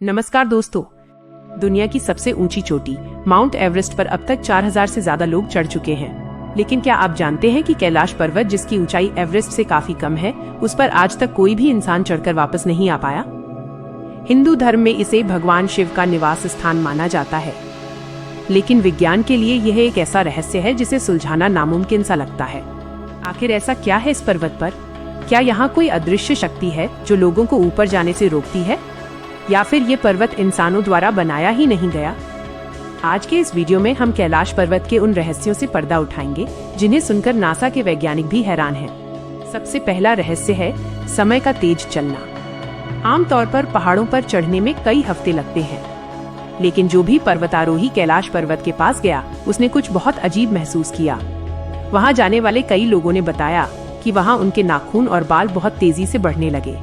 नमस्कार दोस्तों, दुनिया की सबसे ऊंची चोटी माउंट एवरेस्ट पर अब तक 4000 से ज्यादा लोग चढ़ चुके हैं। लेकिन क्या आप जानते हैं कि कैलाश पर्वत, जिसकी ऊंचाई एवरेस्ट से काफी कम है, उस पर आज तक कोई भी इंसान चढ़कर वापस नहीं आ पाया। हिंदू धर्म में इसे भगवान शिव का निवास स्थान माना जाता है, लेकिन विज्ञान के लिए यह एक ऐसा रहस्य है जिसे सुलझाना नामुमकिन सा लगता है। आखिर ऐसा क्या है इस पर्वत पर? क्या यहाँ कोई अदृश्य शक्ति है जो लोगों को ऊपर जाने से रोकती है, या फिर ये पर्वत इंसानों द्वारा बनाया ही नहीं गया? आज के इस वीडियो में हम कैलाश पर्वत के उन रहस्यों से पर्दा उठाएंगे जिन्हें सुनकर नासा के वैज्ञानिक भी हैरान हैं। सबसे पहला रहस्य है समय का तेज चलना। आमतौर पर पहाड़ों पर चढ़ने में कई हफ्ते लगते हैं, लेकिन जो भी पर्वतारोही कैलाश पर्वत के पास गया, उसने कुछ बहुत अजीब महसूस किया। वहां जाने वाले कई लोगों ने बताया कि वहां उनके नाखून और बाल बहुत तेजी से बढ़ने लगे।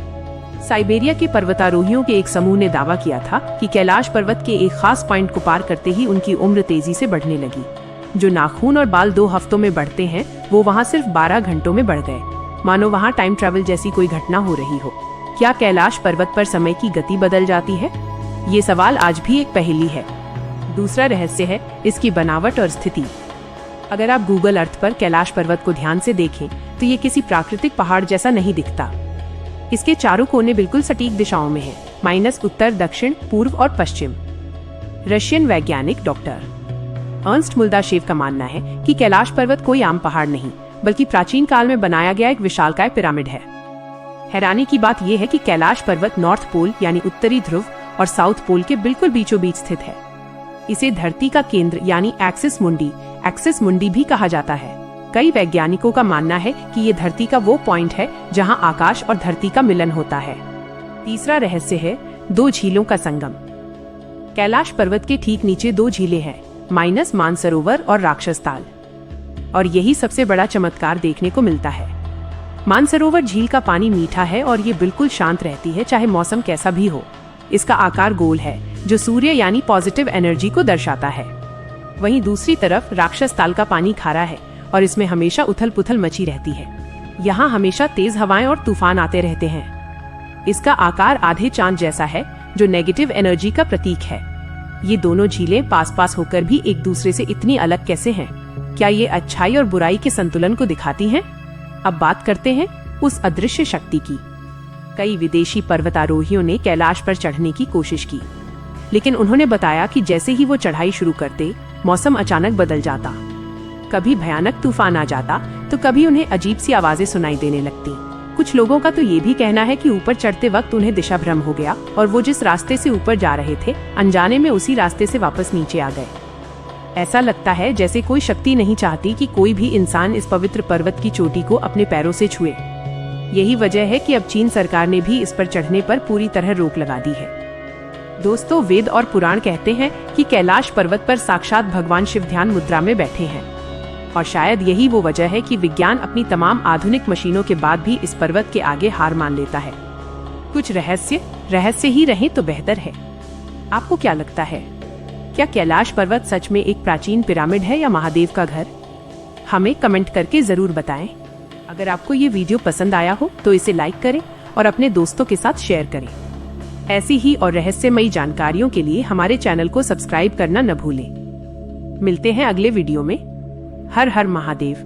साइबेरिया के पर्वतारोहियों के एक समूह ने दावा किया था कि कैलाश पर्वत के एक खास पॉइंट को पार करते ही उनकी उम्र तेजी से बढ़ने लगी। जो नाखून और बाल 2 हफ्तों में बढ़ते हैं, वो वहाँ सिर्फ 12 घंटों में बढ़ गए, मानो वहाँ टाइम ट्रैवल जैसी कोई घटना हो रही हो। क्या कैलाश पर्वत पर समय की गति बदल जाती है? ये सवाल आज भी एक पहेली है। दूसरा रहस्य है इसकी बनावट और स्थिति। अगर आप गूगल अर्थ पर कैलाश पर्वत को ध्यान से देखें तो ये किसी प्राकृतिक पहाड़ जैसा नहीं दिखता। इसके चारों कोने बिल्कुल सटीक दिशाओं में हैं, माइनस उत्तर, दक्षिण, पूर्व और पश्चिम। रशियन वैज्ञानिक डॉक्टर अर्नस्ट मुल्दाशेव का मानना है कि कैलाश पर्वत कोई आम पहाड़ नहीं, बल्कि प्राचीन काल में बनाया गया एक विशालकाय पिरामिड है। हैरानी की बात यह है कि कैलाश पर्वत नॉर्थ पोल यानी उत्तरी ध्रुव और साउथ पोल के बिल्कुल बीचों बीच स्थित है। इसे धरती का केंद्र यानी एक्सिस मुंडी भी कहा जाता है। कई वैज्ञानिकों का मानना है कि ये धरती का वो पॉइंट है जहां आकाश और धरती का मिलन होता है। तीसरा रहस्य है 2 झीलों का संगम। कैलाश पर्वत के ठीक नीचे 2 झीलें हैं, माइनस मानसरोवर और राक्षस ताल। और यही सबसे बड़ा चमत्कार देखने को मिलता है। मानसरोवर झील का पानी मीठा है और ये बिल्कुल शांत रहती है, चाहे मौसम कैसा भी हो। इसका आकार गोल है, जो सूर्य यानी पॉजिटिव एनर्जी को दर्शाता है। वहीं दूसरी तरफ राक्षस ताल का पानी खारा है और इसमें हमेशा उथल पुथल मची रहती है। यहाँ हमेशा तेज हवाएं और तूफान आते रहते हैं। इसका आकार आधे चांद जैसा है, जो नेगेटिव एनर्जी का प्रतीक है। ये दोनों झीलें पास पास होकर भी एक दूसरे से इतनी अलग कैसे हैं? क्या ये अच्छाई और बुराई के संतुलन को दिखाती हैं? अब बात करते हैं उस अदृश्य शक्ति की। कई विदेशी पर्वतारोहियों ने कैलाश पर चढ़ने की कोशिश की, लेकिन उन्होंने बताया कि जैसे ही वो चढ़ाई शुरू करते, मौसम अचानक बदल जाता। कभी भयानक तूफान आ जाता तो कभी उन्हें अजीब सी आवाजें सुनाई देने लगती। कुछ लोगों का तो ये भी कहना है कि ऊपर चढ़ते वक्त उन्हें दिशा भ्रम हो गया और वो जिस रास्ते से ऊपर जा रहे थे, अनजाने में उसी रास्ते से वापस नीचे आ गए। ऐसा लगता है जैसे कोई शक्ति नहीं चाहती कि कोई भी इंसान इस पवित्र पर्वत की चोटी को अपने पैरों से छुए। यही वजह है कि अब चीन सरकार ने भी इस पर चढ़ने पर पूरी तरह रोक लगा दी है। दोस्तों, वेद और पुराण कहते हैं कि कैलाश पर्वत पर साक्षात भगवान शिव ध्यान मुद्रा में बैठे हैं, और शायद यही वो वजह है कि विज्ञान अपनी तमाम आधुनिक मशीनों के बाद भी इस पर्वत के आगे हार मान लेता है। कुछ रहस्य ही रहे तो बेहतर है। आपको क्या लगता है? क्या कैलाश पर्वत सच में एक प्राचीन पिरामिड है या महादेव का घर? हमें कमेंट करके जरूर बताएं। अगर आपको ये वीडियो पसंद आया हो तो इसे लाइक करें और अपने दोस्तों के साथ शेयर करें। ऐसी ही और रहस्यमयी जानकारियों के लिए हमारे चैनल को सब्सक्राइब करना न भूलें। मिलते हैं अगले वीडियो में। हर हर महादेव।